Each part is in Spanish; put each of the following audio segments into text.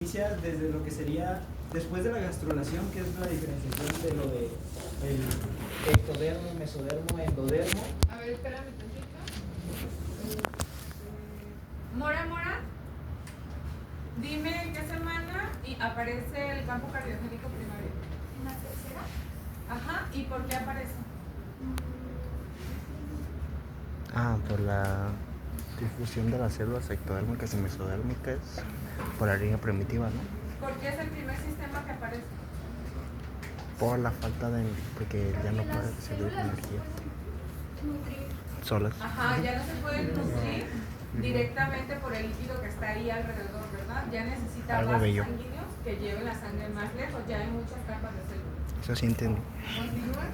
inicia desde lo que sería después de la gastrulación, que es la diferenciación de lo de el ectodermo, mesodermo, endodermo. A ver, espérame tantito. Mora, dime en qué semana y aparece el campo cardiogénico primario. ¿En la tercera? Ajá, ¿y por qué aparece? Por la difusión de las células ectodérmicas y mesodérmicas por la línea primitiva, ¿no? ¿Por qué es el primer sistema que aparece? Por la falta de... porque ya no puede recibir energía solas. Ajá, ya no se pueden nutrir directamente por el líquido que está ahí alrededor, ¿verdad? Ya necesita Algo vasos bello. sanguíneos que lleven la sangre más lejos, ya hay muchas capas de células. Eso sí entiendo. ¿Continúa?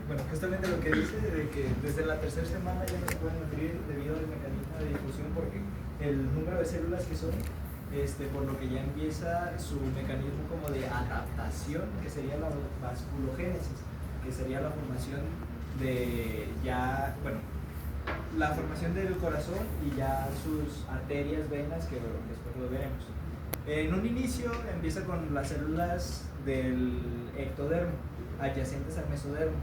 Bueno, justamente lo que dice de que desde la tercera semana ya no se pueden nutrir debido al mecanismo de difusión, porque el número de células que son, por lo que ya empieza su mecanismo como de adaptación, que sería la vasculogénesis, que sería la formación de ya, bueno, la formación del corazón y ya sus arterias, venas, que después lo veremos. En un inicio empieza con las células del ectodermo, adyacentes al mesodermo,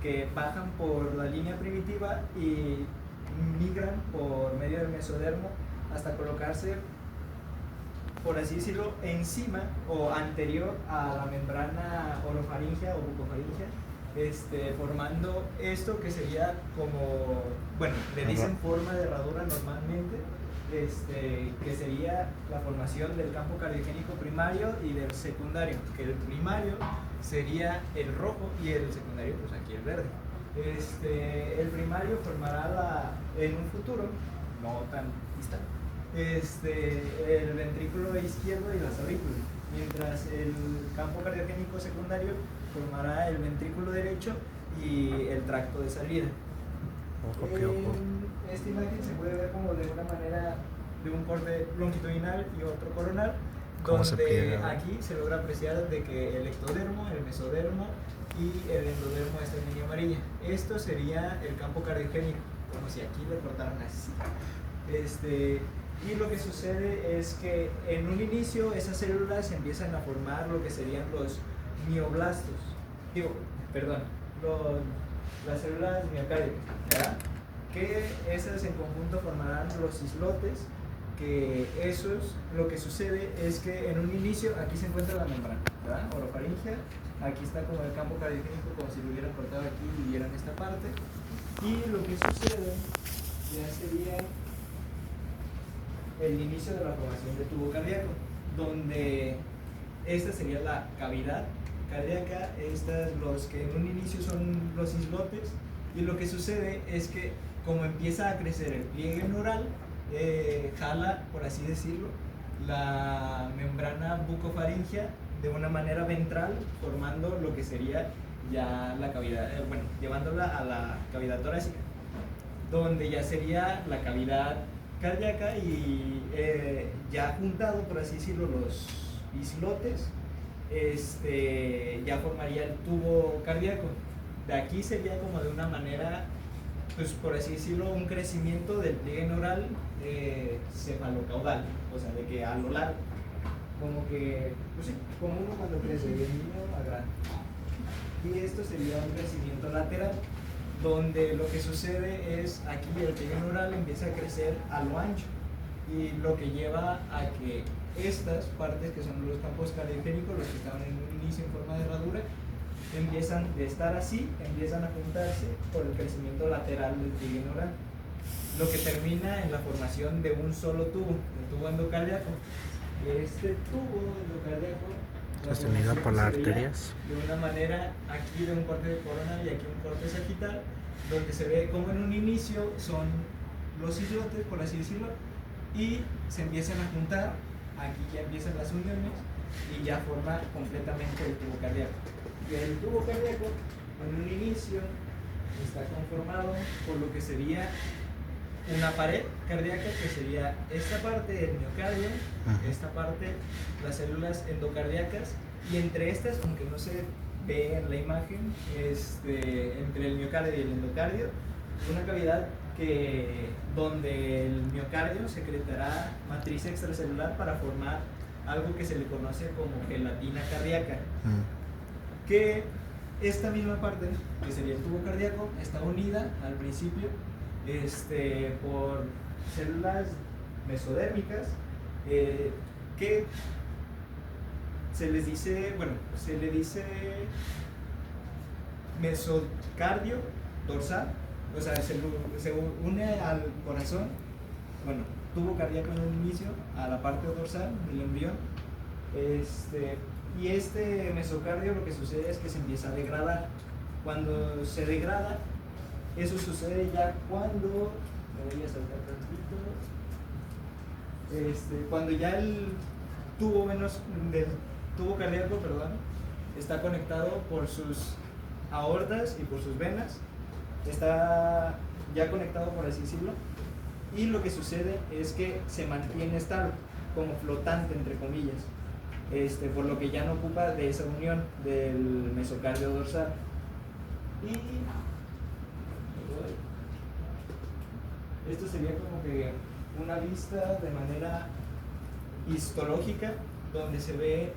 que bajan por la línea primitiva y migran por medio del mesodermo hasta colocarse, por así decirlo, encima o anterior a la membrana orofaringea o bucofaringea, formando esto que sería como, bueno, le dicen forma de herradura normalmente, que sería la formación del campo cardiogénico primario y del secundario, que el primario sería el rojo y el secundario, pues aquí el verde. El primario formará en un futuro, no tan distante, el ventrículo izquierdo y las aurículas, mientras el campo cardiogénico secundario formará el ventrículo derecho y el tracto de salida. En esta imagen se puede ver como de una manera de un corte longitudinal y otro coronal, donde aquí se logra apreciar de que el ectodermo, el mesodermo y el endodermo está en línea amarilla. Esto sería el campo cardiogénico, como si aquí le cortaran así. Y lo que sucede es que en un inicio esas células empiezan a formar lo que serían los mioblastos, las células miocárdiicas, ¿verdad? Que esas en conjunto formarán los islotes, que esos, lo que sucede es que en un inicio aquí se encuentra la membrana, ¿verdad? Orofaringea, aquí está como el campo cardiogénico, como si lo hubieran cortado aquí y vieran esta parte, y lo que sucede ya sería el inicio de la formación del tubo cardíaco, donde esta sería la cavidad cardíaca, estas los que en un inicio son los islotes, y lo que sucede es que como empieza a crecer el pliegue neural, jala, por así decirlo, la membrana bucofaringea de una manera ventral, formando lo que sería ya la cavidad, llevándola a la cavidad torácica, donde ya sería la cavidad cardíaca y ya juntado, por así decirlo, los islotes, ya formaría el tubo cardíaco. De aquí sería como de una manera, pues por así decirlo, un crecimiento del pliegue neural cefalocaudal, o sea, de que a lo largo, como que, pues sí, como uno cuando crece de niño a grande. Y esto sería un crecimiento lateral, donde lo que sucede es aquí el pliegue neural empieza a crecer a lo ancho, y lo que lleva a que estas partes, que son los campos cardiogénicos, los que estaban en un inicio en forma de herradura, empiezan de estar así, empiezan a juntarse por el crecimiento lateral del pliegue neural, lo que termina en la formación de un solo tubo, el tubo endocardíaco. Este tubo endocardíaco sostenido por las arterias, de una manera aquí de un corte coronal y aquí un corte sagital, donde se ve como en un inicio son los islotes, por así decirlo, y se empiezan a juntar, aquí ya empiezan las uniones y ya forma completamente el tubo cardíaco. Y el tubo cardíaco en un inicio está conformado por lo que sería una pared cardíaca, que sería esta parte, el miocardio, esta parte, las células endocardíacas, y entre estas, aunque no se ve en la imagen, entre el miocardio y el endocardio, una cavidad donde el miocardio secretará matriz extracelular para formar algo que se le conoce como gelatina cardíaca. Que esta misma parte, que sería el tubo cardíaco, está unida al principio por células mesodérmicas que se le dice mesocardio dorsal, o sea, se une al corazón, tubo cardíaco en un inicio, a la parte dorsal del embrión, y este mesocardio lo que sucede es que se empieza a degradar. Cuando se degrada, eso sucede ya cuando, me voy a saltar tantito, cuando ya el tubo cardíaco, está conectado por sus aortas y por sus venas, está ya conectado, por así decirlo, y lo que sucede es que se mantiene estable, como flotante entre comillas, por lo que ya no ocupa de esa unión del mesocardio dorsal. Y esto sería como que una vista de manera histológica, donde se ve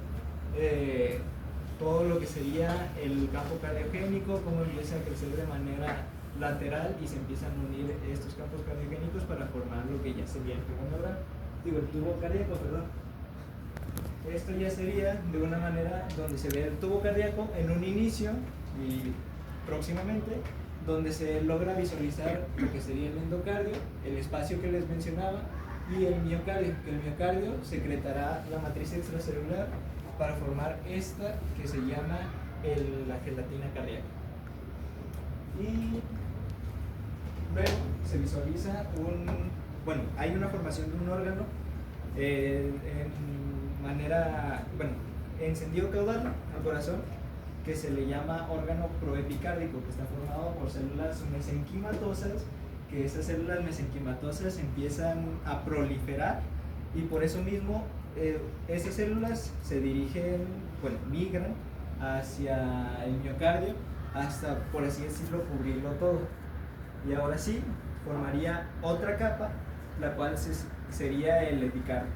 todo lo que sería el campo cardiogénico, cómo empieza a crecer de manera lateral y se empiezan a unir estos campos cardiogénicos para formar lo que ya sería el tubo cardíaco, Esto ya sería de una manera donde se ve el tubo cardíaco en un inicio y próximamente, donde se logra visualizar lo que sería el endocardio, el espacio que les mencionaba, y el miocardio, que el miocardio secretará la matriz extracelular para formar esta que se llama la gelatina cardíaca. Y luego se visualiza hay una formación de un órgano en sentido caudal al corazón, que se le llama órgano proepicárdico, que está formado por células mesenquimatosas, que esas células mesenquimatosas empiezan a proliferar y por eso mismo esas células se migran hacia el miocardio hasta, por así decirlo, cubrirlo todo. Y ahora sí, formaría otra capa, la cual sería el epicardio.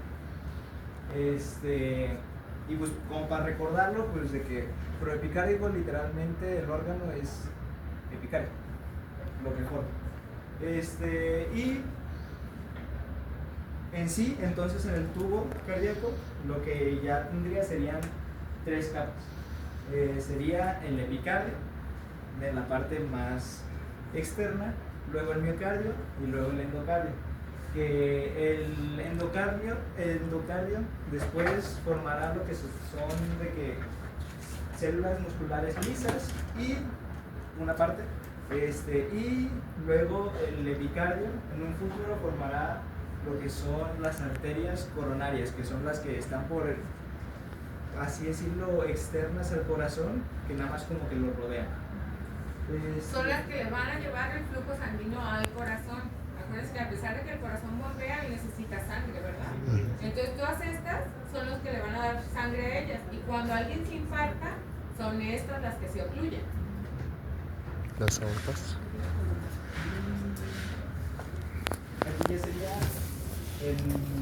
Y pues como para recordarlo, pues de que proepicárdico literalmente el órgano es epicardio, lo que forma. Y en sí, entonces en el tubo cardíaco lo que ya tendría serían tres capas. Sería el epicardio, de la parte más externa, luego el miocardio y luego el endocardio. Que el endocardio después formará lo que son células musculares lisas y una parte, y luego el epicardio en un futuro formará lo que son las arterias coronarias, que son las que están por, así decirlo, externas al corazón, que nada más como que lo rodean. Son las que le van a llevar el flujo sanguíneo al corazón. Acuérdense que a pesar de que el corazón bombea, necesita sangre, ¿verdad? Entonces todas estas son los que le van a dar sangre a ellas. Y cuando alguien se infarta, son estas las que se ocluyen. Las aortas. Aquí ya sería el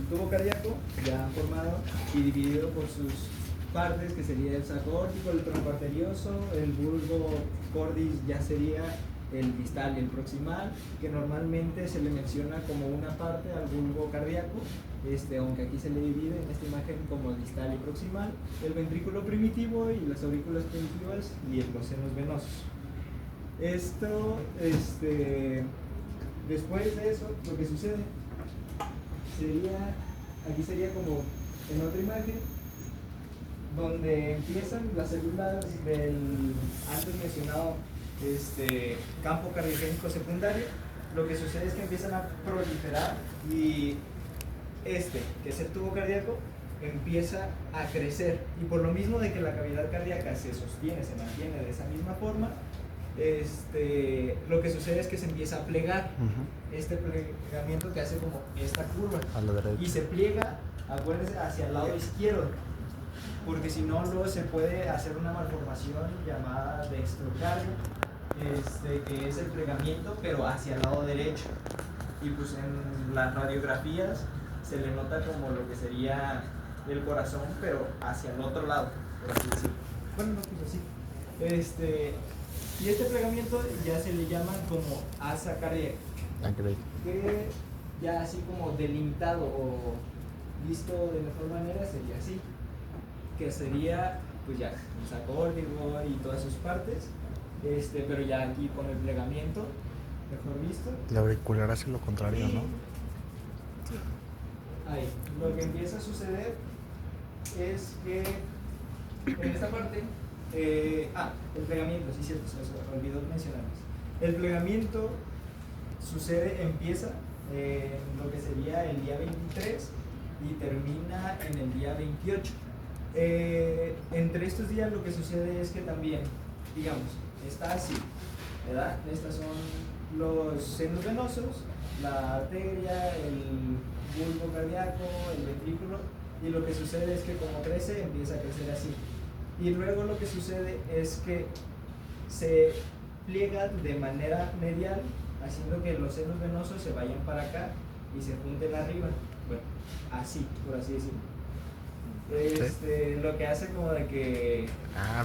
tubo cardíaco ya formado y dividido por sus partes, que sería el saco órtico, el tronco arterioso, el bulbo cordis ya sería el distal y el proximal, que normalmente se le menciona como una parte al bulbo cardíaco, aunque aquí se le divide en esta imagen como distal y proximal, el ventrículo primitivo y las aurículas primitivas y los senos venosos. Después de eso, lo que sucede sería, aquí sería como en otra imagen, donde empiezan las células del antes mencionado campo cardiogénico secundario. Lo que sucede es que empiezan a proliferar y que es el tubo cardíaco, empieza a crecer, y por lo mismo de que la cavidad cardíaca se mantiene de esa misma forma, lo que sucede es que se empieza a plegar. Este plegamiento que hace como esta curva A la derecha. y se pliega, acuérdense, hacia el lado izquierdo, porque si no luego se puede hacer una malformación llamada dextrocardio, que es el plegamiento, pero hacia el lado derecho. Y pues en las radiografías se le nota como lo que sería el corazón, pero hacia el otro lado, por así decirlo. Bueno, no, pues así. Y este plegamiento ya se le llama como asa cardíaca, que ya así como delimitado o visto de mejor manera sería así, que sería pues ya el saco órtico y todas sus partes, pero ya aquí con el plegamiento mejor visto. La auricular hace lo contrario, ¿no? Ahí, lo que empieza a suceder es que en esta parte, el plegamiento, sí, cierto, se me olvidó mencionarles. El plegamiento empieza en lo que sería el día 23 y termina en el día 28. Entre estos días lo que sucede es que también, digamos, está así, ¿verdad? Estas son los senos venosos, la arteria, el bulbo cardíaco, el ventrículo, y lo que sucede es que como crece, empieza a crecer así. Y luego lo que sucede es que se pliega de manera medial, haciendo que los senos venosos se vayan para acá y se junten arriba. Bueno, así, por así decirlo. Lo que hace como de que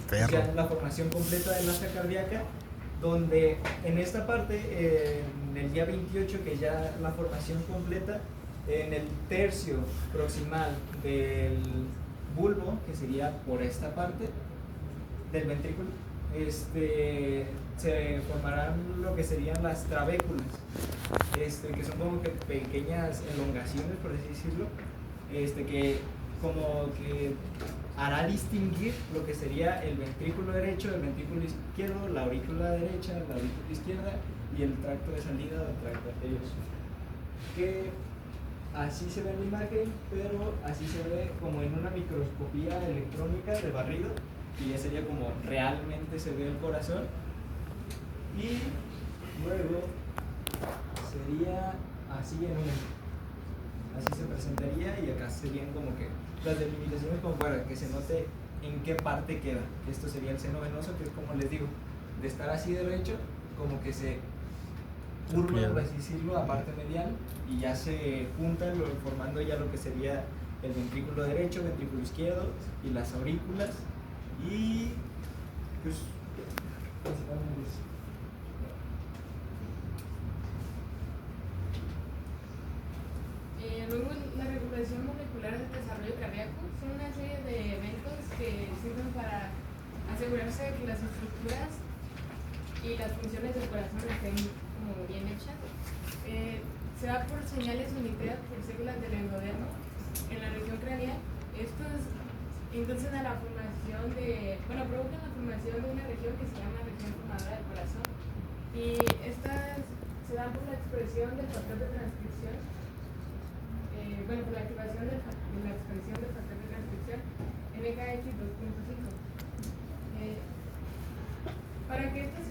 sea la formación completa del asa cardíaca, donde en esta parte, en el día 28, que ya la formación completa, en el tercio proximal del bulbo, que sería por esta parte del ventrículo, se formarán lo que serían las trabéculas, que son como que pequeñas elongaciones, por así decirlo, que como que hará distinguir lo que sería el ventrículo derecho del ventrículo izquierdo, la aurícula derecha, la aurícula izquierda y el tracto de salida del tracto arterioso. Que así se ve en la imagen, pero así se ve como en una microscopía electrónica de barrido, y ya sería como realmente se ve el corazón. Y luego sería así así se presentaría, y acá serían como que las delimitaciones como para que se note en qué parte queda. Esto sería el seno venoso, que es como les digo, de estar así derecho, como que se curva, por así decirlo, a parte medial, y ya se juntan formando ya lo que sería el ventrículo derecho, ventrículo izquierdo y las aurículas, y pues principalmente eso. Luego, la regulación molecular del desarrollo cardíaco son una serie de eventos que sirven para asegurarse de que las estructuras y las funciones del corazón estén como bien hechas. Se da por señales emitidas por células del endodermo en la región craneal. Estos inducen a la formación provocan la formación de una región que se llama región formadora del corazón. Y estas se dan por la expresión del factor de transcripción. Por la activación de la expresión del factor de transcripción NKX2.5. Para que estas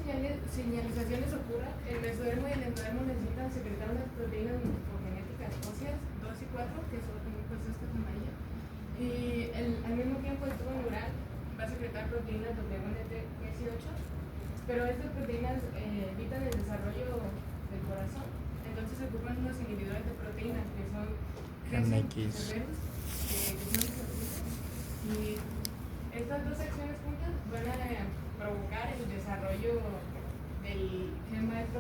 señalizaciones ocurran, el mesodermo y el endodermo necesitan secretar unas proteínas morfogenéticas óseas 2 y 4, que son pues estas amarillas, y al mismo tiempo el tubo neural va a secretar proteínas W1T18, pero estas proteínas evitan el desarrollo del corazón. Entonces se ocupan unos inhibidores de proteínas que son MX. Y estas dos acciones juntas van a provocar el desarrollo del gen maestro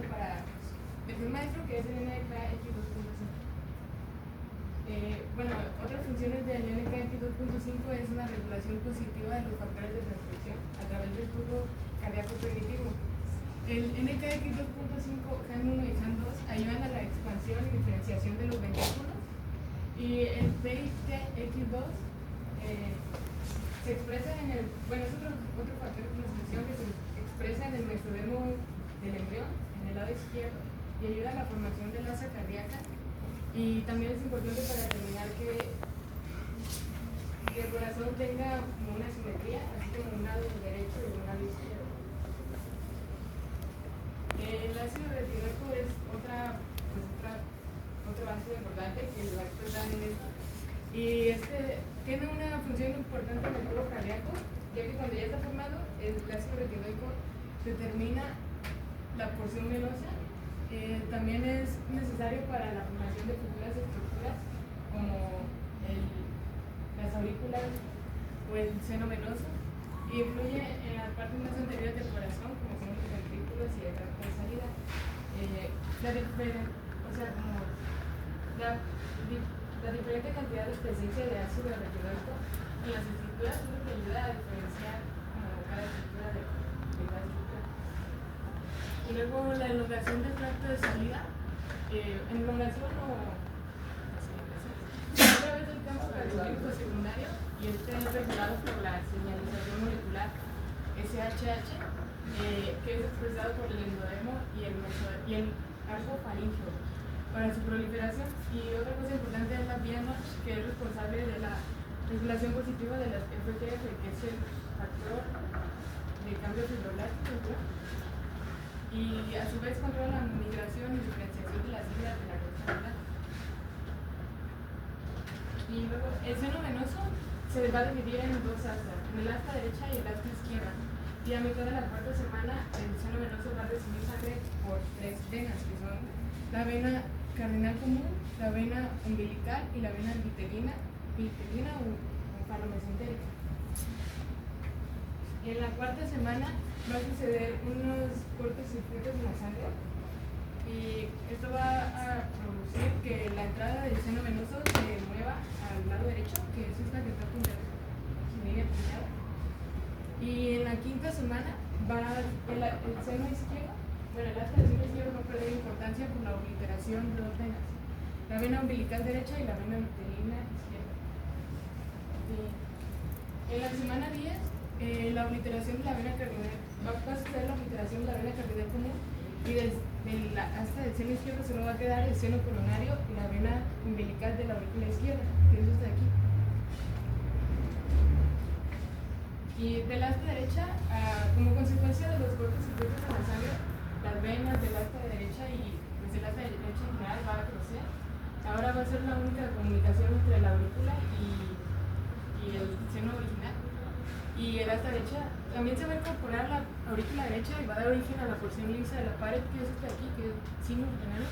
que es el NKX2.5. Otras funciones del NKX2.5 es una regulación positiva de los factores de transcripción a través del flujo cardíaco primitivo. El NKX2.5, gen 1 y gen 2 ayudan a la expansión y diferenciación de los ventrículos, y el PIKX2 se expresa en es otro factor de transcripción que se expresa en el mesodermo del embrión, en el lado izquierdo, y ayuda a la formación del asa cardíaca. Y también es importante para determinar que el corazón tenga como una simetría, así como un lado derecho y un lado izquierdo. El ácido retinoico es otro ácido importante que el lacto también es. Y tiene una función importante en el tubo cardíaco, ya que cuando ya está formado, el ácido retinoico determina la porción venosa también es necesario para la formación de futuras estructuras como las aurículas o el seno venoso, y influye en las partes más anteriores del corazón, como son los ventrículos y el tracto de salida. La diferente cantidad de presencia de ácido retinoico en las estructuras es lo que ayuda a diferenciar cada estructura de cada estructura. Y luego la elongación del tracto de salida, elongación o a través del campo cardiológico secundario, y este es regulado por la señalización molecular SHH, que es expresado por el endodermo y el arco faríngeo para su proliferación. Y otra cosa importante es la vía Notch, que es responsable de la regulación positiva de las FGF, que es el factor de cambio fibroblástico, y a su vez controla la migración y diferenciación de las fibras de la red celular. Y luego el seno venoso se va a dividir en dos astas, en el asta derecha y el asta izquierda. Y a mitad de la cuarta semana el seno venoso va a recibir sangre por tres venas, que son la vena cardinal común, la vena umbilical y la vena vitelina o palomesentérica. En la cuarta semana va a suceder unos cortocircuitos en la sangre, y esto va a producir que la entrada del seno venoso se mueva al lado derecho, que es esta que está apuntando, y en la quinta semana va el seno izquierdo, el asta del seno izquierdo va a perder importancia por la obliteración de dos venas, la vena umbilical derecha y la vena vitelina izquierda. En la semana 10, la obliteración de la vena cardinal va a suceder la obliteración de la vena cardinal común, y hasta del seno izquierdo solo va a quedar el seno coronario y la vena umbilical de la aurícula izquierda, que es esta de aquí. Y del asta derecha, como consecuencia de los cortocircuitos en la sangre, las venas del asta derecha y pues el asta derecha en general va a crecer. Ahora va a ser la única comunicación entre la aurícula y el seno original. Y el asta derecha también se va a incorporar la aurícula derecha y va a dar origen a la porción lisa de la pared, que es esta de aquí, que es sino renal.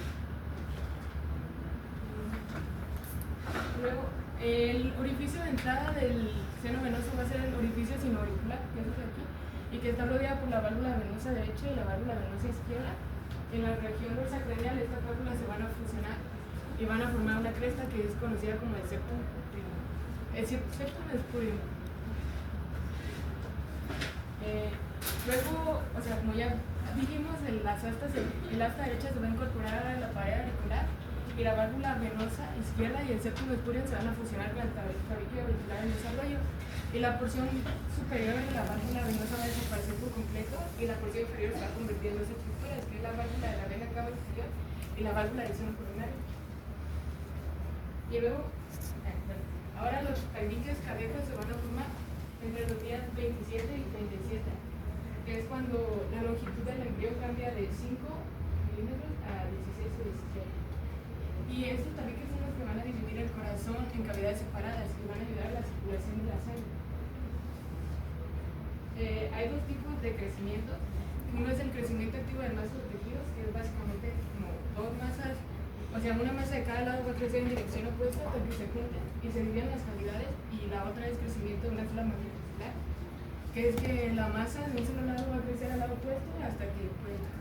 Luego, el orificio de entrada del seno venoso va a ser el orificio sinoauricular, que es este de aquí, y que está rodeada por la válvula venosa derecha y la válvula venosa izquierda. En la región dorsacranial estas válvulas se van a fusionar y van a formar una cresta que es conocida como el septum primo. El septum es primo. Luego, como ya dijimos, el asta derecha se va a incorporar a la pared auricular, y la válvula venosa izquierda y el septum espurium se van a fusionar con el tabique auricular en desarrollo, y la porción superior de la válvula venosa va a desaparecer por completo, y la porción inferior se va a convertir en dos estructuras, que es la válvula de la vena cava inferior y la válvula del seno coronario. Y luego, ahora los tabiques cardíacos se van a formar entre los días 27 y 37, que es cuando la longitud del embrión cambia de 5 milímetros a 16 o 17. Y estos tabiques son los que van a dividir el corazón en cavidades separadas y van a ayudar a la circulación de la sangre. Hay dos tipos de crecimiento. Uno es el crecimiento activo de masas de tejidos, que es básicamente como dos masas, una masa de cada lado va a crecer en dirección opuesta hasta que se junten y se dividen las cavidades, y la otra es crecimiento de una sola matricular, que es que la masa de un solo lado va a crecer al lado opuesto hasta que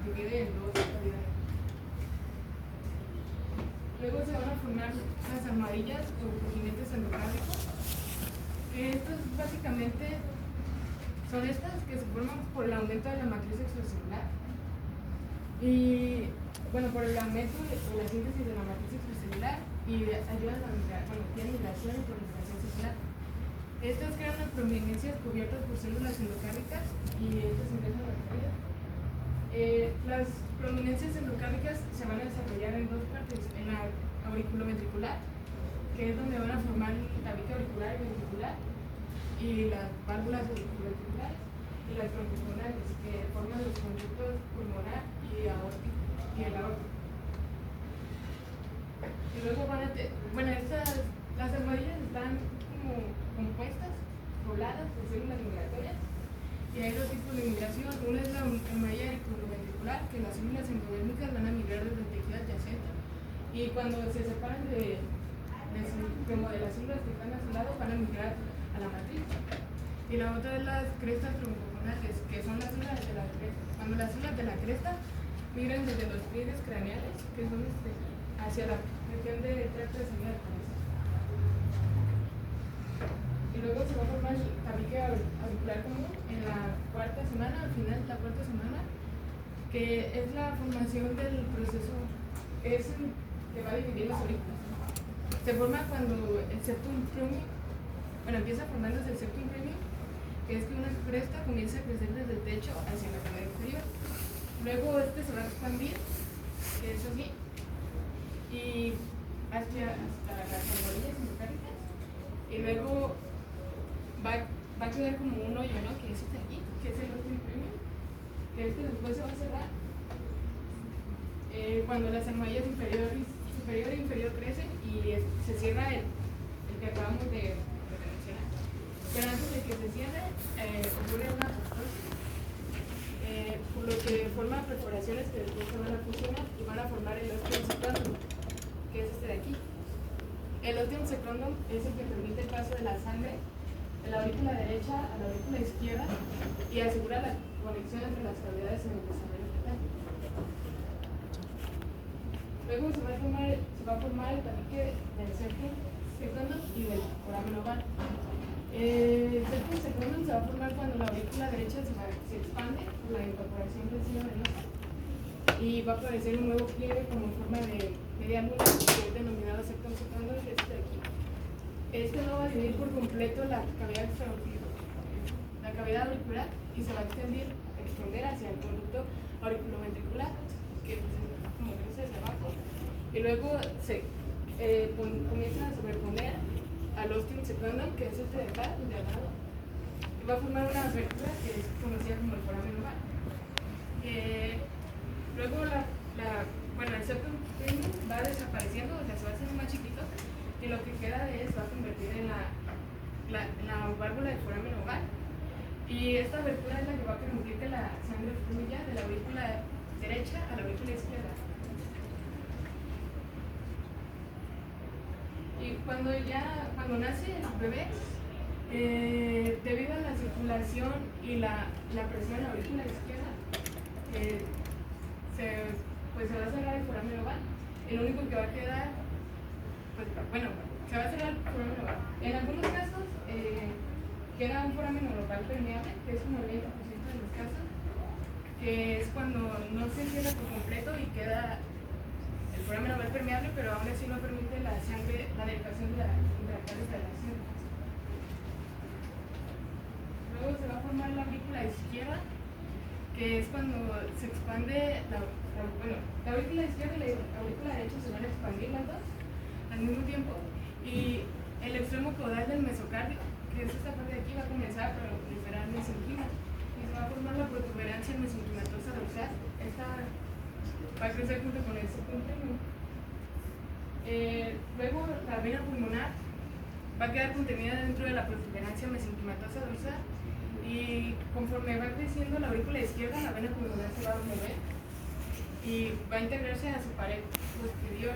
divide en dos cavidades. Luego se van a formar las almohadillas o continentes endocárnicos, que estos básicamente son estas que se forman por el aumento de la matriz extracelular y por el aumento o la síntesis de la matriz extracelular, y ayudan tienen migración y proliferación celular. Estas crean las prominencias cubiertas por células endocárnicas, y estas ingresan a la vida. Las prominencias endocárnicas se van a desarrollar en dos partes: en la auriculoventricular, que es donde van a formar el tabique auricular y ventricular, y las válvulas auriculoventriculares, y las broncocoronales, que forman los conductos pulmonar y aórtico y el aorta. Y luego las almohadillas están como compuestas, pobladas por células migratorias, Y hay dos tipos de migración. Una es la malla auriculoventricular, que las células endodérmicas van a migrar desde el tejido adyacente. Y cuando se separan como de las células que están a su lado, van a migrar a la matriz. Y la otra es las crestas troncoconales, que son las células de la cresta. Cuando las células de la cresta migran desde los pliegues craneales, que son hacia la región de tracto de salida de cabeza. Y luego se va a formar el tabique auricular común en la cuarta semana, al final de la cuarta semana, que es la formación del proceso, que va a dividir las aurículas. Se forma cuando el septum primum, empieza formándose el septum primum, que es que una cresta comienza a crecer desde el techo hacia la cadera inferior. Luego se va a expandir, que es así, y hasta las almohadillas intercáricas, y luego va a quedar como un hoyo, ¿no? Que es este aquí, que es el septum primum, que después se va a cerrar cuando las almohadillas superior e inferior crecen y se cierra el que acabamos de mencionar. Pero antes de que se cierre, ocurre una apoptosis, por lo que forma perforaciones que después se van a fusionar y van a formar el ostium secundum, que es este de aquí. El ostium secundum es el que permite el paso de la sangre de la aurícula derecha a la aurícula izquierda y asegura la conexión entre las cavidades en el desarrollo fetal. Luego se va a formar el tabique del septum secundum y del foramen oval. El septum secundum se va a formar cuando la aurícula derecha se expande por la incorporación del seno venoso y va a aparecer un nuevo pliegue como forma de media luna, que es denominado septum secundum, que es este de aquí. Este no va a dividir por completo la cavidad auricular y se va a extender hacia el conducto auriculoventricular, que como crece desde abajo, y luego se comienza a sobreponer al ostium secundum, que es este de acá, el de al lado, y va a formar una abertura que es conocida como el foramen oval. Luego el septum primum va desapareciendo, o sea, se va haciendo más chiquito, y lo que queda de él se va a convertir en la válvula del foramen oval. Y esta abertura es la que va a permitir que la sangre fluya de la aurícula derecha a la aurícula izquierda. Y cuando nace el bebé, debido a la circulación y la presión en la aurícula izquierda, se va a cerrar el foramen oval. El único que va a quedar, se va a cerrar el foramen oval. En algunos casos, queda un foramen oval permeable, que es como el 20% de los casos, que es cuando no se cierra por completo y queda el foramen oval permeable, pero aún así no permite la dedicación de las relaciones. Luego se va a formar la aurícula izquierda, que es cuando se expande la aurícula izquierda y la aurícula derecha se van a expandir las dos al mismo tiempo, y el extremo caudal del mesocardio, que es esta parte de aquí, va a comenzar a proliferar mesenquima y se va a formar la protuberancia mesenquimatosa dorsal. Esta va a crecer junto con el septum primum. Luego la vena pulmonar va a quedar contenida dentro de la protuberancia mesenquimatosa dorsal, y conforme va creciendo la aurícula izquierda, la vena pulmonar se va a mover y va a integrarse a su pared posterior.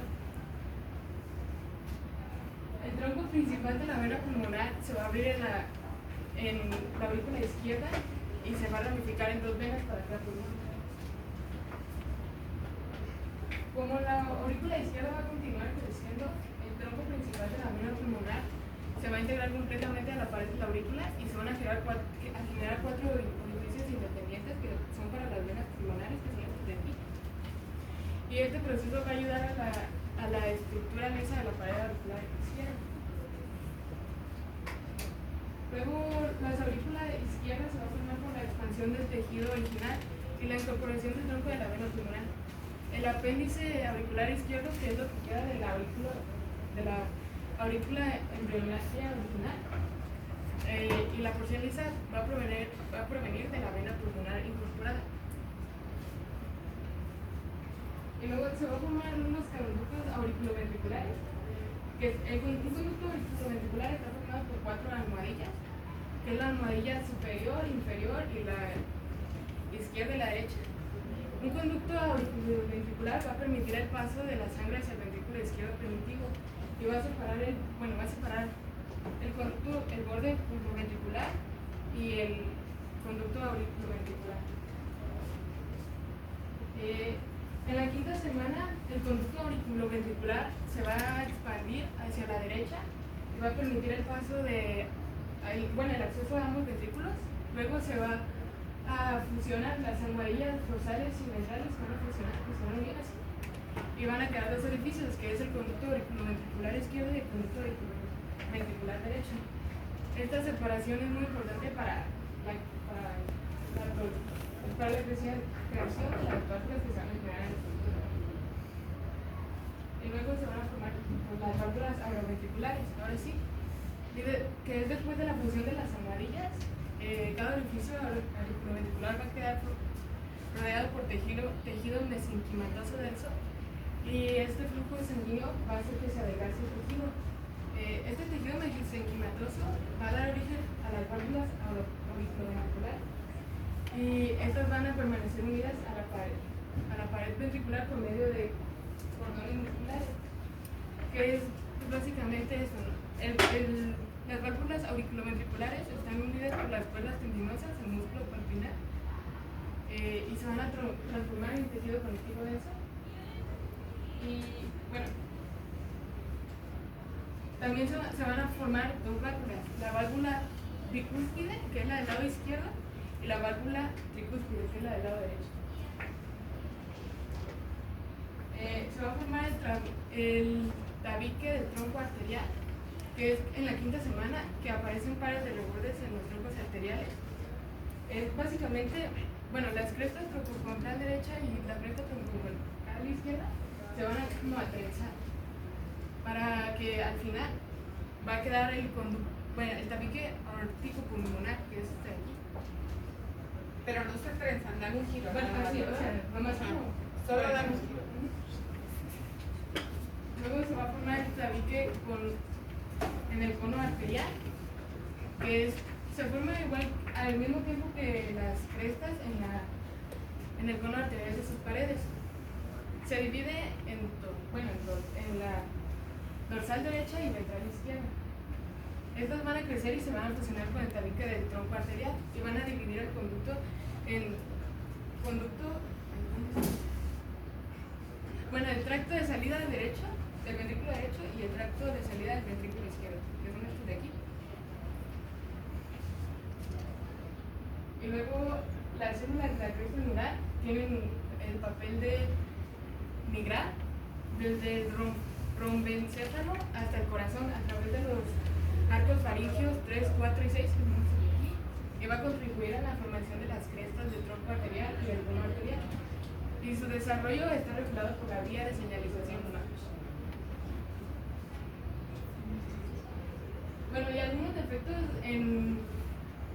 El tronco principal de la vena pulmonar se va a abrir en la aurícula izquierda y se va a ramificar en dos venas para cada pulmón. Como la aurícula izquierda va a continuar creciendo, el tronco principal de la vena pulmonar se va a integrar completamente a la pared de la aurícula y se van a generar cuatro orificios independientes que son para las venas pulmonares, que son estas de aquí. Y este proceso va a ayudar a la estructura lisa de la pared auricular izquierda. Luego, la aurícula izquierda se va a formar por la expansión del tejido original y la incorporación del tronco de la vena pulmonar. El apéndice auricular izquierdo, que es lo que queda de la aurícula embrionaria original, y la porción lisa va a provenir de la vena pulmonar incorporada. Y luego se va a formar unos conductos auriculoventriculares, que un conducto auriculoventricular está formado por 4 almohadillas, que es la almohadilla superior, inferior y la izquierda y la derecha. Un conducto auriculoventricular va a permitir el paso de la sangre hacia el ventrículo izquierdo primitivo y va a separar el borde pulmoventricular y el conducto auriculoventricular. En la quinta semana, el conducto auriculoventricular se va a expandir hacia la derecha y va a permitir el paso el acceso a ambos ventrículos. Luego se va a fusionar las almohadillas dorsales y ventrales, se van a fusionar bien así. Y van a quedar dos orificios, que es el conducto auriculoventricular izquierdo y el conducto auriculoventricular derecho. Esta separación es muy importante para la creación de las válvulas que se van a generar en el futuro. Y luego se van a formar las válvulas agroventriculares. Ahora sí, que es después de la función de las almohadillas, cada orificio auriculoventricular va a quedar rodeado por tejido mesenquimatoso denso, y este flujo sanguíneo va a hacer que se adelgace el tejido. Este tejido mesenquimatoso va a dar origen a las válvulas auriculoventriculares, y estas van a permanecer unidas a la pared ventricular por medio de cordones musculares, que es básicamente esto, ¿no? Las válvulas auriculoventriculares están unidas por las cuerdas tendinosas, el músculo palpinar, y se van a transformar en tejido conectivo denso. Y bueno, también se van a formar dos válvulas: la válvula bicúspide, que es la del lado izquierdo, y la válvula tricúspide, que es la del lado derecho. Se va a formar el tabique del tronco arterial, que es en la quinta semana, que aparecen pares de rebordes en los troncos arteriales. Es básicamente, las crestas troncocontral derecha y la cresta troncocontral izquierda se van a como a trenzar, para que al final va a quedar el tabique aórtico-pulmonar, que es este de aquí. Pero no se trenzan, dan un giro. Así, nomás como solo dan un giro. Luego se va a formar el tabique en el cono arterial, que se forma igual al mismo tiempo que las crestas en el cono arterial de sus paredes. Se divide en la dorsal derecha y ventral izquierda. Estas van a crecer y se van a fusionar con el tabique del tronco arterial y van a dividir el conducto en el tracto de salida derecho del ventrículo derecho y el tracto de salida del ventrículo izquierdo, que son estos de aquí. Y luego las células de la cresta neural tienen el papel de migrar desde el rombencéfalo hasta el corazón a través de los arcos faringeos 3, 4 y 6, y va a contribuir a la formación de las crestas del tronco arterial y del cono arterial. Y su desarrollo está regulado por la vía de señalización humana. Y algunos defectos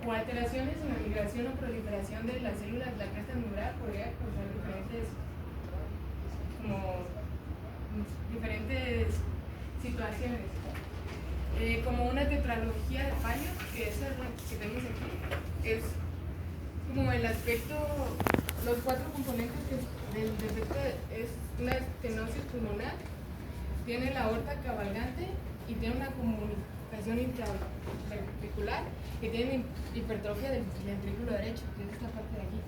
o alteraciones en la migración o proliferación de las células de la cresta neural podría causar diferentes situaciones, como una tetralogía de Palio, que es la que tenemos aquí. Es como el aspecto, los 4 componentes del defecto es una estenosis pulmonar, tiene la aorta cabalgante y tiene una comunicación intraventricular, que tiene hipertrofia del ventrículo derecho, que es esta parte de aquí.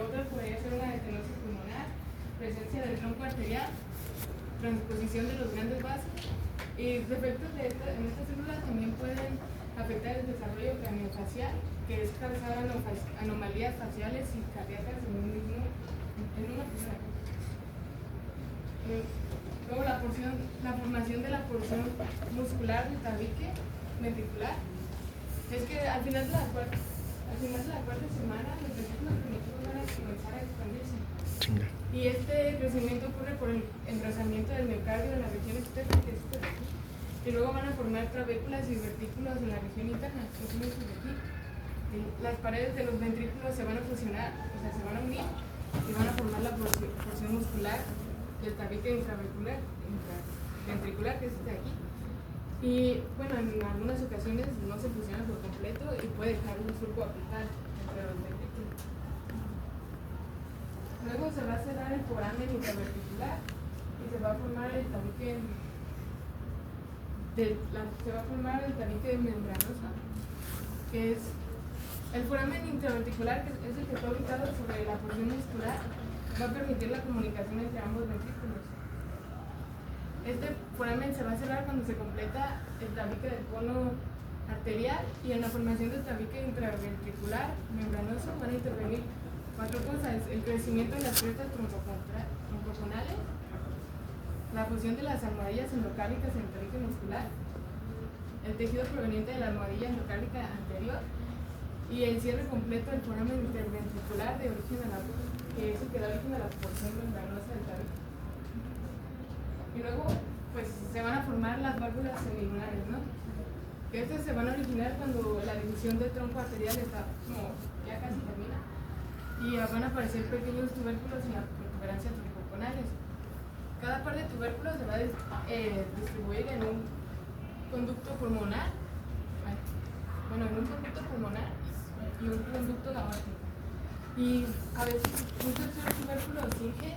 Otra podría ser una estenosis pulmonar, presencia del tronco arterial, transposición de los grandes vasos, y defectos en estas células también pueden afectar el desarrollo craneofacial, que es causar anomalías faciales y cardíacas en una persona. Luego la formación de la porción muscular del tabique ventricular. Es que al final de la cuarta semana los ventrículos primitivos van a comenzar a expandirse. Chinga. Y este crecimiento ocurre por el engrosamiento del miocardio en la región externa, que es esto de aquí. Y luego van a formar trabéculas y vertículos en la región interna, que son estos de aquí. Y las paredes de los ventrículos se van a fusionar, se van a unir y van a formar la porción muscular del tabique intraventricular, que es este de aquí. Y bueno, en algunas ocasiones no se fusiona por completo y puede dejar un surco apical entre los ventrículos. Luego se va a cerrar el foramen intraventricular y se va a formar el tabique membranoso, que es el foramen intraventricular, que es el que está ubicado sobre la porción muscular, va a permitir la comunicación entre ambos ventrículos. Este foramen se va a cerrar cuando se completa el tabique del cono arterial, y en la formación del tabique intraventricular membranoso van a intervenir 4 cosas: el crecimiento de las crestas troncoconales, la fusión de las almohadillas endocárnicas en el tabique muscular, el tejido proveniente de la almohadilla endocárnica anterior y el cierre completo del foramen interventricular de origen análogo, que es el que da origen a la porción membranosa del tabique. Y luego, pues se van a formar las válvulas semilunares, ¿no? Que estas se van a originar cuando la división del tronco arterial está como ya casi termina, y van a aparecer pequeños tubérculos en las protuberancias troncoconales. Cada par de tubérculos se va a distribuir en un conducto pulmonar, y un conducto aórtico. Y a veces un tercer tubérculo surge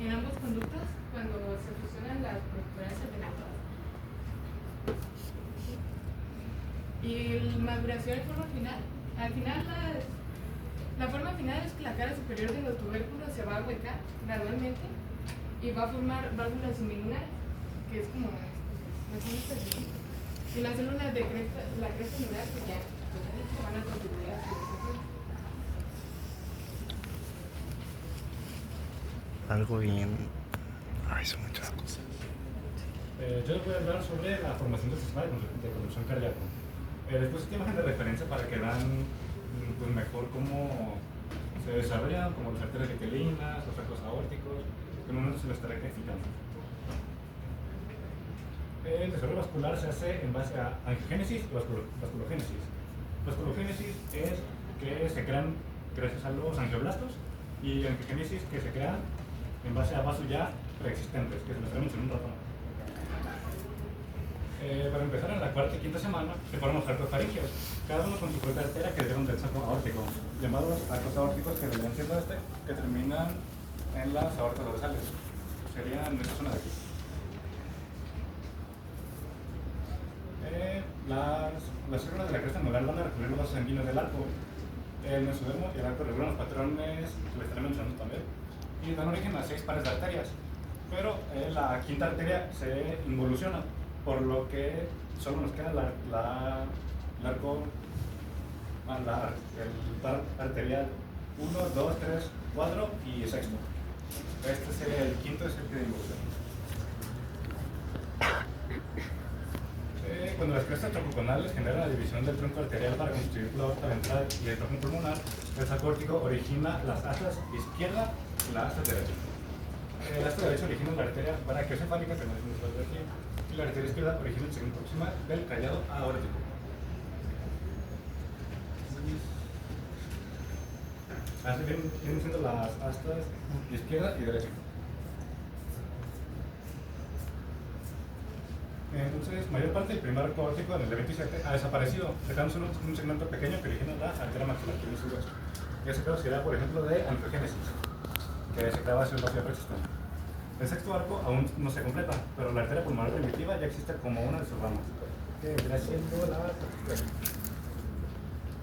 en ambos conductos cuando se fusionan las protuberancias ventriculares. Y la maduración en forma final, al final la forma final es que la cara superior de los tubérculos se va a huecar gradualmente y va a formar válvulas semilunares, que es como y las células de la cresta lunar que ya van a contribuir a su desarrollo. Algo bien. Ay, son muchas cosas. Yo les voy a hablar sobre la formación del sistema de conducción cardíaco. Después esta imagen de referencia para que vean pues, mejor cómo se desarrollan, como las arterias vitelinas, los arcos aórticos, que en un momento se lo estaré explicando. El desarrollo vascular se hace en base a angiogénesis y vasculogénesis. Vasculogénesis es que se crean gracias a los angioblastos, y angiogénesis que se crean en base a vasos ya preexistentes, que se los tenemos en un rato. Para empezar, en la cuarta y quinta semana se forman los arcos faringios, cada uno con su propia arteria que derivan del saco aórtico, llamados arcos aórticos, que vendrían siendo que terminan en las aortas dorsales. Serían en esta zona de aquí. Las células de la cresta anular van a recorrer los vasos sanguíneos del arco, el mesodermo y el arco regulan los patrones que les estaré mencionando también, y dan origen a 6 pares de arterias, pero la quinta arteria se involuciona, por lo que solo nos queda el par arterial 1, 2, 3, 4 y sexto. Este sería el quinto, es el que involuciona. Cuando las crestas troncoconales generan la división del tronco arterial para constituir la aorta ventral y el tronco pulmonar, el saco aórtico origina las astas izquierda y la asta derecha. El asta derecha origina la arteria brachiocefálica, que no es muy de aquí, y la arteria izquierda origina el segmento proximal del callado aórtico. Así vienen siendo las astas izquierda y derecha. Entonces, mayor parte del primer arco aórtico en el evento 27 ha desaparecido, dejándose un segmento pequeño que origina la arteria maxilar, que es su hueso. Ese caso sería, por ejemplo, de angiogénesis, que se creaba hacia el vacío preexistente. El sexto arco aún no se completa, pero la arteria pulmonar primitiva ya existe como una de sus ramas, que vendría siendo la cortical.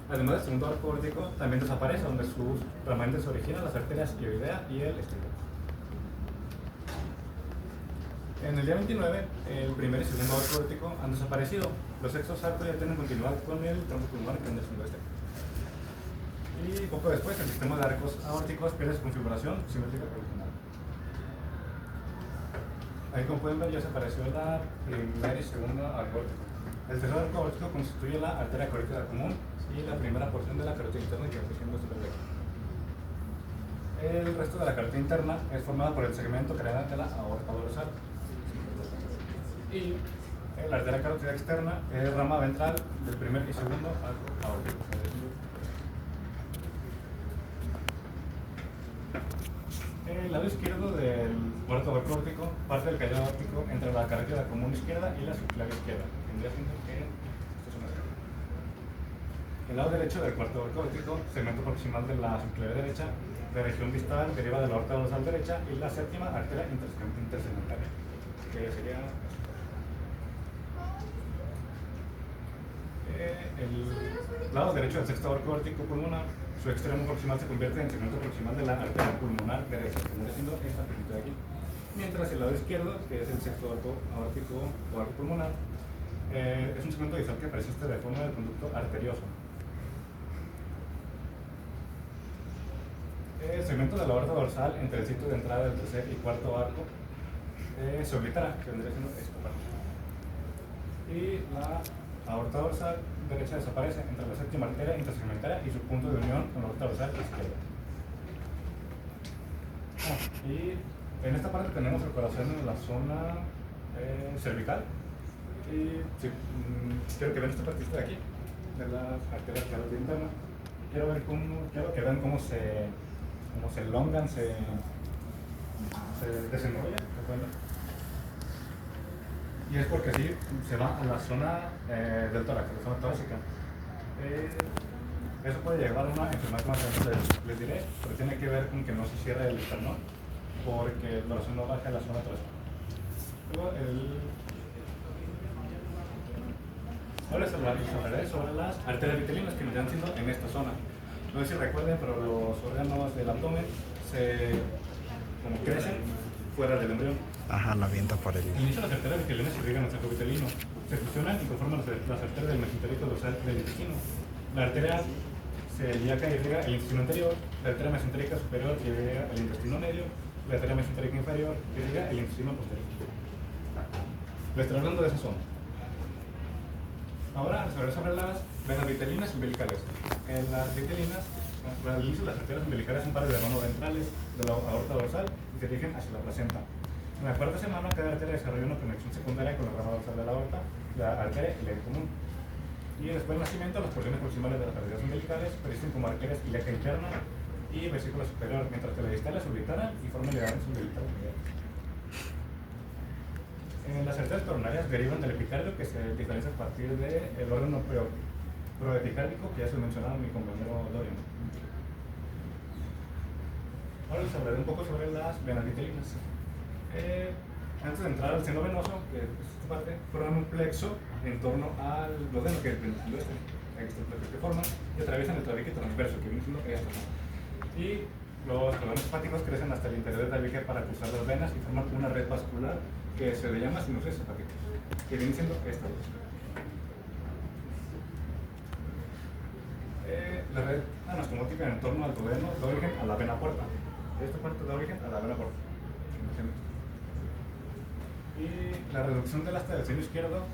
Además, el segundo arco aórtico también desaparece, donde sus remanentes se originan las arterias ioidea y el estíbulo. En el día 29, el primer y segundo arco aórtico han desaparecido. Los sextos arcos ya tienen continuidad con el tronco pulmonar que vendría siendo este. Y poco después, el sistema de arcos aórticos pierde su configuración simétrica original. Ahí, como pueden ver, ya desapareció la primera y segunda arco aórtico. El tercer arco aórtico constituye la arteria carótida común y la primera porción de la carótida interna, que está siendo super aquí. El resto de la carótida interna es formada por el segmento craneal de la aorta dorsal. Y la arteria carótida externa es rama ventral del primer y segundo arco aórtico. El lado izquierdo del cuarto arco aórtico parte del callado aórtico entre la carótida común izquierda y la subclavian izquierda. vendría siendo que esto es una escala. El lado derecho del cuarto arco aórtico, segmento proximal de la subclavia derecha, de región distal deriva de la aorta dorsal derecha y la séptima arteria intersegmentaria, que sería el lado derecho del sexto arco aórtico pulmonar. Su extremo proximal se convierte en segmento proximal de la arteria pulmonar derecha, que viene siendo esta pelita de aquí. Mientras el lado izquierdo, que es el sexto arco aórtico o arco pulmonar, es un segmento distal que persiste de forma del conducto arterioso. El segmento de la aorta dorsal entre el sitio de entrada del tercer y cuarto arco se oblitará, que vendría siendo esta parte. Y la aorta dorsal derecha desaparece entre la séptima arteria intersegmentaria y su punto de unión con la aorta dorsal izquierda. Y en esta parte tenemos el corazón en la zona cervical. Y sí, quiero que vean esta partita de aquí, de las arterias que internas. Quiero que vean cómo se elongan, se desenrollan. Y es porque así se va a la zona del tórax, a la zona torácica. Eso puede llevar a una enfermedad más les diré, pero tiene que ver con que no se cierre el esternón, porque el corazón no baja a la zona torácica. Luego ahora les hablaré sobre las arterias vitelinas que vendrán siendo en esta zona. No sé si recuerden, pero los órganos del abdomen como crecen fuera del embrión. Ajá, la avienta por el... Al inicio las arterias vitelinas irrigan el saco vitelino, se fusionan y conforman las arterias del mesenterico dorsal del intestino. La arteria celíaca irriga el intestino anterior, la arteria mesentérica superior irriga el intestino medio, la arteria mesentérica inferior irriga el intestino posterior. Les estoy hablando de esa zona. Ahora les hablaré sobre las venas vitelinas umbilicales. En las vitelinas, al inicio las arterias umbilicales son pares de hermanos ventrales de la aorta dorsal y se dirigen hacia la placenta. En la cuarta semana, cada arteria desarrolla una conexión secundaria con la rama dorsal de la aorta, la arteria ilíaca común. Y después del nacimiento, las porciones proximales de las arterias umbilicales persisten como arterias ilíaca interna y vesícula superior, mientras que las distales se ubicaran y forman ligadores umbilicales mediales. Las arterias coronarias derivan del epicardio, que se diferencia a partir del órgano proepicárdico, que ya se mencionaba mi compañero Dorian. Ahora les hablaré un poco sobre las venas vitelinas. Antes de entrar al seno venoso, que es esta parte, forman un plexo en torno al duodeno, que es el plexo que forman, y atraviesan el tabique transverso, que viene siendo esto. Y los cordones hepáticos crecen hasta el interior del tabique para cruzar las venas y forman una red vascular que se le llama sinusoides hepáticos, que viene siendo esta dos. La red anastomótica en torno al duodeno da origen a la vena porta. Esta parte da origen a la vena porta. Y la reducción del asta del seno izquierdo,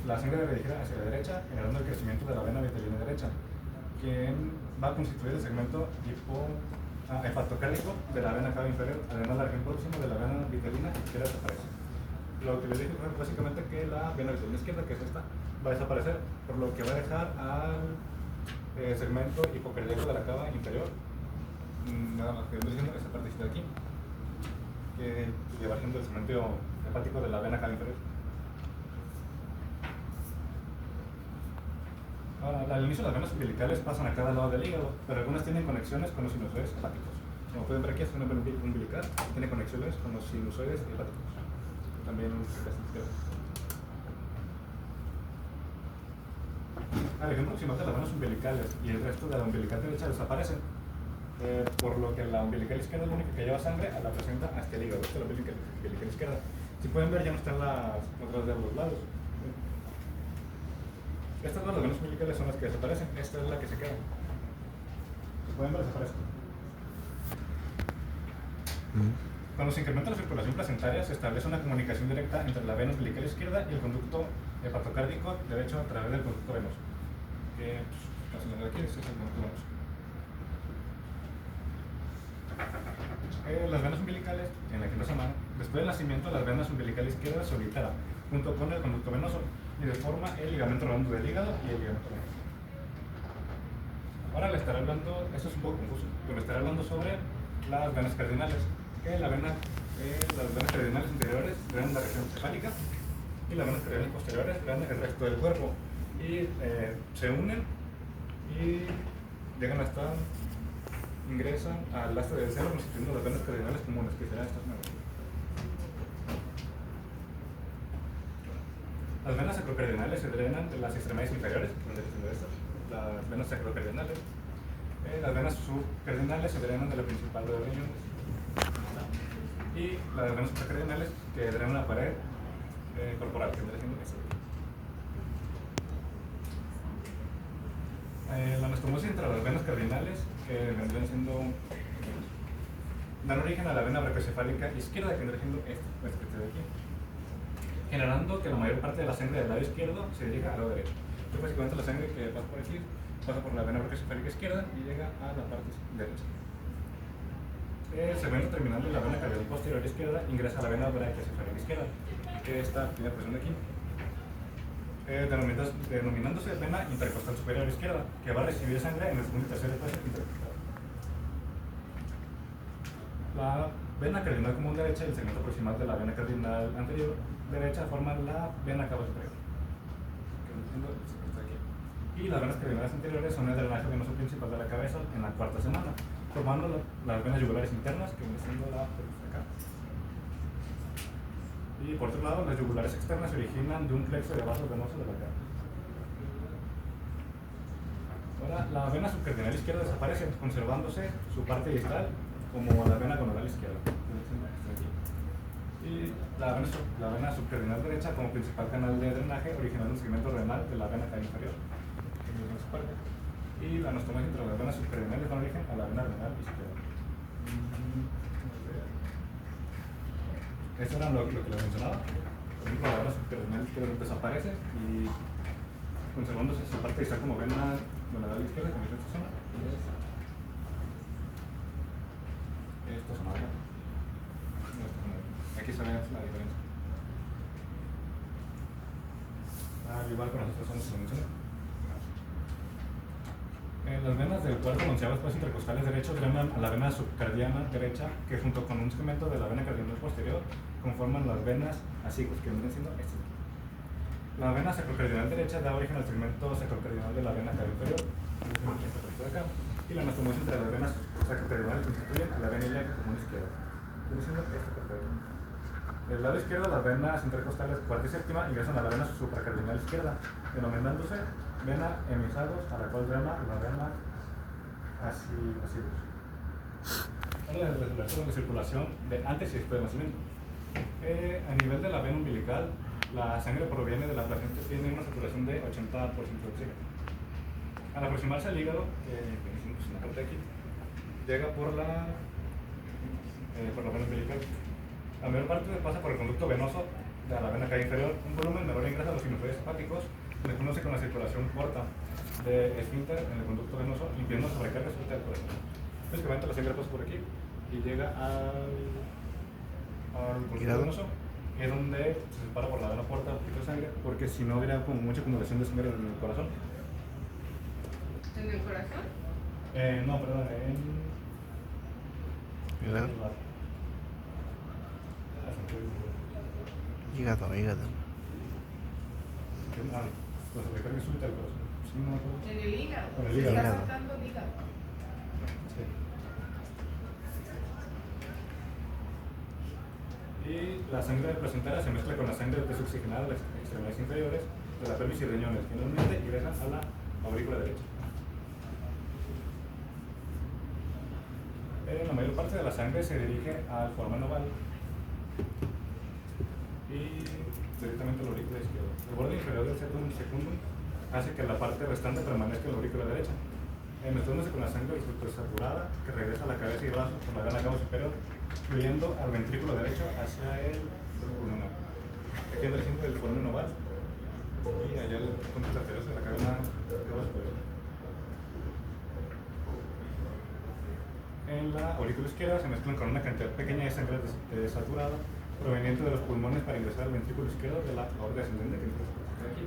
la sangre debe dirigir hacia la derecha, generando el crecimiento de la vena vitelina derecha, que va a constituir el segmento hepatocárdico de la vena cava inferior. Además, la región próxima de la vena vitelina izquierda desaparece. Lo que les dije fue básicamente que la vena vitelina izquierda, que es esta, va a desaparecer, por lo que va a dejar al segmento hipocardíaco de la cava inferior, nada más que estoy diciendo esta parte de aquí, que lleva siendo el segmento hepático de la vena cava inferior. Ahora, al inicio las venas umbilicales pasan a cada lado del hígado, pero algunas tienen conexiones con los sinusoides hepáticos. Como pueden ver aquí, es una vena umbilical, tiene conexiones con los sinusoides hepáticos. También la región proximal de las venas umbilicales y el resto de la umbilical derecha desaparecen, por lo que la umbilical izquierda es la única que lleva sangre a la placenta hasta el hígado. Esta es la umbilical izquierda. Si pueden ver, ya no están las otras de los lados. Estas dos, las venas umbilicales, son las que desaparecen. Esta es la que se queda. Si pueden ver, desaparece. Cuando se incrementa la circulación placentaria, se establece una comunicación directa entre la vena umbilical izquierda y el conducto hepatocárdico derecho a través del conducto venoso. Casi nada aquí, este es el conducto venoso. Las venas umbilicales, en la quinta semana, después del nacimiento, las venas umbilicales izquierdas se obliteran junto con el conducto venoso y deforma el ligamento redondo del hígado y el ligamento venoso. Ahora le estaré hablando, esto es un poco confuso, pero le estaré hablando sobre las venas cardinales, que las venas cardinales interiores drenan la región cefálica y las venas cardiales posteriores drenan el resto del cuerpo y se unen y llegan hasta, ingresan al lastre del seno constituyendo las venas cardinales comunes, que serán estas nuevas. Las venas sacrocardinales se drenan de las extremidades inferiores, las venas sacrocardinales. Las venas subcardinales se drenan de la principal de los riñones. Y las venas supracardinales que drenan la pared corporal, que vendría siendo esta. La anastomosis entre las venas cardinales, que vendrían siendo, dan origen a la vena brachiocefálica izquierda, que vendría siendo esta que de aquí, generando que la mayor parte de la sangre del lado izquierdo se dirija al lado derecho. Entonces, básicamente la sangre que pasa por aquí pasa por la vena brachiocefálica izquierda y llega a la parte derecha. El segmento terminal de la vena cardial posterior izquierda ingresa a la vena brachiocefálica izquierda, que esta primera porción de aquí, denominándose vena intercostal superior izquierda, que va a recibir sangre en el segundo y tercer espacio intercostal. La vena cardinal común derecha y el segmento proximal de la vena cardinal anterior derecha forman la vena cava superior. Y las venas cardinales anteriores son el drenaje venoso principal de la cabeza en la cuarta semana, formando las venas yugulares internas, que viene siendo la de acá. Y por otro lado, las yugulares externas se originan de un plexo de vasos venosos de la cara. Ahora, la vena subcardinal izquierda desaparece, conservándose su parte distal como la vena gonadal izquierda. Y la vena subcardinal derecha como principal canal de drenaje, originando un segmento renal de la vena cava inferior. Y la anastomosis entre las venas subcardinales dan origen a la vena renal izquierda. Esto era lo que les mencionaba. Por ejemplo, la vena subcardinal izquierda desaparece y conservándose su parte distal como vena gonadal izquierda, como es esta zona. Esta zona de acá. Aquí se ve la diferencia. Igual con las otras zonas que se mencionan. Las venas del cuarto y onceavo espacio intercostales derecho drenan a la vena subcardiana derecha, que junto con un segmento de la vena cardinal posterior conforman las venas asicos, que vienen siendo estas. La vena sacrocardinal derecha da origen al segmento sacrocardinal de la vena cava inferior, esta parte de acá, y la anastomosis entre las venas sacrocardinales constituyen a la vena ilíaca común izquierda, viene siendo esta parte de acá. Del lado izquierdo, las venas intercostales cuarta y séptima ingresan a la vena supracardinal izquierda, denominándose vena emisagos, a la cual drena la vena acidus. Ahora la circulación de antes y después del nacimiento. A nivel de la vena umbilical, la sangre proviene de la placenta, tiene una saturación de 80% de oxígeno. Al aproximarse al hígado, que es una parte de aquí, llega por la vena umbilical. La mayor parte pasa por el conducto venoso de la vena cava inferior. Un volumen menor ingresa a los sinusoides hepáticos, se conoce con la circulación corta de esfínter en el conducto venoso, impidiendo sobrecarga del corazón. Básicamente la sangre pasa por aquí y llega al conducto venoso, y es donde se separa por la vena porta un poquito de sangre, porque si no habría como mucha acumulación de sangre en el corazón. ¿En el corazón? No, perdón, Hígado. La sobrecarga súbita del corazón. Sí, no me acuerdo. En el hígado. En el Se hígado. está saltando el hígado. Sí. Y la sangre placentaria se mezcla con la sangre desoxigenada de las extremidades inferiores de la pelvis y riñones, finalmente ingresan a la aurícula derecha. La mayor parte de la sangre se dirige al foramen oval y directamente a la aurícula izquierda. El borde inferior del septum secundum hace que la parte restante permanezca en la aurícula derecha, mezclándose con la sangre supersaturada que regresa a la cabeza y brazos por la vena cava superior, fluyendo al ventrículo derecho hacia el pulmonar. Aquí anda el foramen oval y allá el punto arterial de la vena cava superior. En la aurícula izquierda se mezclan con una cantidad pequeña de sangre desaturada proveniente de los pulmones para ingresar al ventrículo izquierdo de la aorta descendente, que es aquí.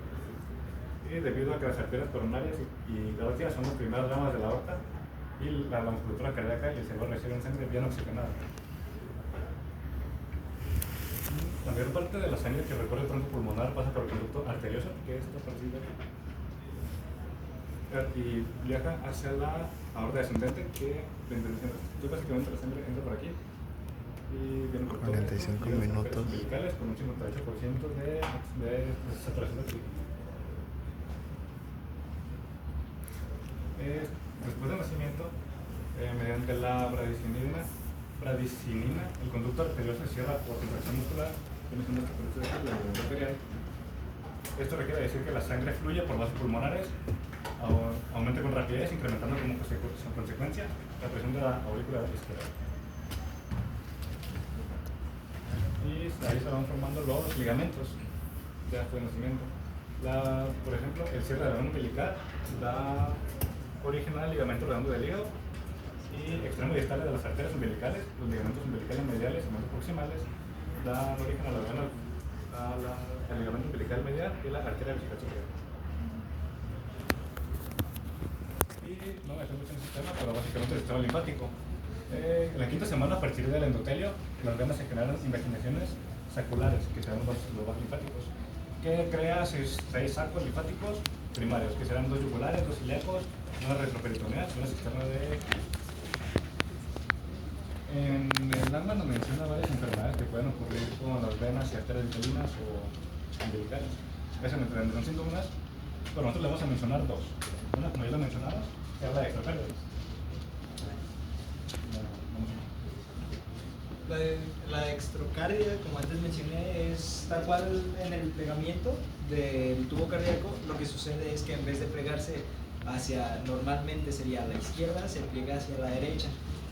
Y debido a que las arterias coronarias y carótidas son las primeras ramas de la aorta y la musculatura cardíaca y el cerebro reciben sangre bien oxigenada. La mayor parte de la sangre que recorre el tronco pulmonar pasa por el conducto arterioso, que es esta partida, y viaja hacia la aorta descendente, que básicamente la sangre entra por aquí y viene por todo 45 minutos umbilicales con un 58% de saturación de oxígeno. Después del nacimiento, mediante la bradicinina, el conducto arterioso se cierra por contracción muscular, esto requiere decir que la sangre fluye por vasos pulmonares, aumenta con rapidez, incrementando como consecuencia la presión de la aurícula izquierda. Y ahí se van formando los ligamentos de nacimiento. Por ejemplo, el cierre de la vena umbilical da origen al ligamento redondo del hígado y extremos distales de las arterias umbilicales, los ligamentos umbilicales mediales y más proximales dan origen a al ligamento umbilical medial y la arteria vesical superior. Y no me mucho en el sistema, pero básicamente el sistema linfático. En la quinta semana, a partir del endotelio, las venas se generan investigaciones saculares, que serán los vasos linfáticos, que crea 6 sacos linfáticos primarios, que serán 2 yugulares, 2 ilíacos, una retroperitoneal y una cisterna de... En el alma nos menciona varias enfermedades que pueden ocurrir con las venas y arterias vitalinas o umbilicales. Esas son síntomas, pero nosotros le vamos a mencionar 2. Una, como ya lo mencionamos, que habla de extrapérdidas. La dextrocardia, como antes mencioné, es tal cual en el plegamiento del tubo cardíaco. Lo que sucede es que en vez de plegarse hacia, normalmente sería a la izquierda, se pliega hacia la derecha,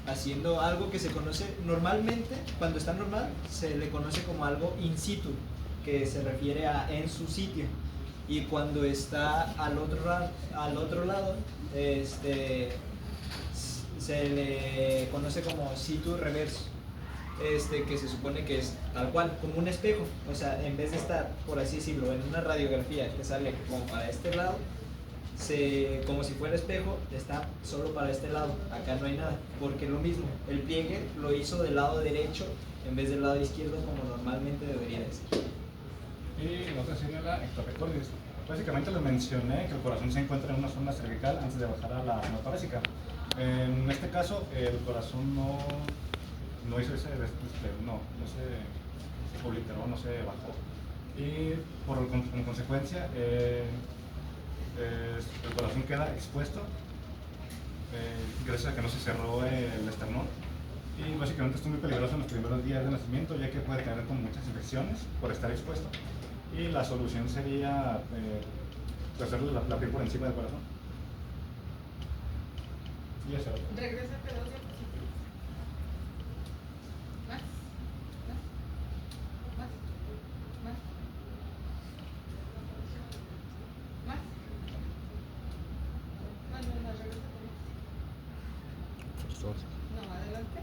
haciendo algo que se conoce normalmente, cuando está normal, se le conoce como algo in situ, que se refiere a en su sitio. Y cuando está al otro lado, se le conoce como situ reverso. Que se supone que es tal cual, como un espejo, o sea, en vez de estar, por así decirlo, en una radiografía que sale como para este lado, como si fuera espejo, está solo para este lado, acá no hay nada, porque lo mismo, el pliegue lo hizo del lado derecho en vez del lado izquierdo como normalmente debería de ser. Y la otra sería la ectopectoris. Básicamente les mencioné que el corazón se encuentra en una zona cervical antes de bajar a la zona torácica. En este caso, el corazón no hizo ese, no se obliteró, no se bajó. Y en consecuencia, el corazón queda expuesto gracias a que no se cerró el esternón. Y básicamente esto es muy peligroso en los primeros días de nacimiento, ya que puede tener como muchas infecciones por estar expuesto. Y la solución sería hacerle la piel por encima del corazón. Y eso. Regrésate 2 diapositivas. Más. No, regrésate. No, adelante.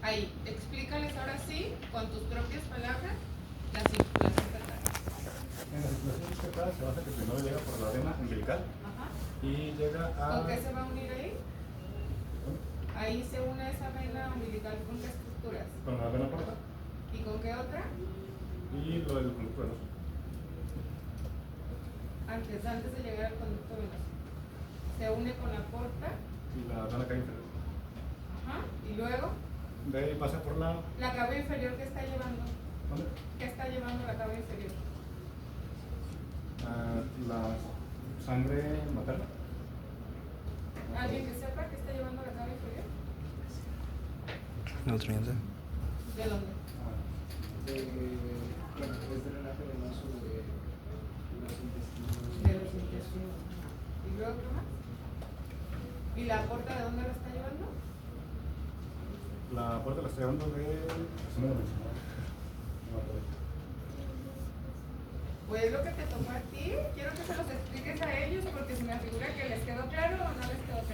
Ahí, explícales ahora sí, con tus propias palabras, la circulación fetal. En la circulación fetal se basa que primero llega por la vena umbilical. Ajá. Y llega a... ¿Con qué se va a unir ahí? Ahí se une esa vena umbilical con qué estructuras. Con la vena porta. ¿Y con qué otra? Y lo del conducto venoso. Antes de llegar al conducto venoso. Se une con la porta. Y la vena cava inferior. Ajá. Y luego. De ahí pasa por la... La cava inferior, ¿qué está llevando? ¿Dónde? ¿Qué está llevando la cava inferior? La sangre materna. ¿Alguien que sepa qué está llevando la cava inferior? Nutrientes. ¿De dónde? Es drenaje venoso de los intestinos. De los intestinos. ¿Y luego qué más? ¿Y la porta de dónde la está llevando? La puerta la estoy llevando de... Pues lo que te tocó a ti, quiero que se los expliques a ellos porque se me figura que les quedó claro o no les quedó claro.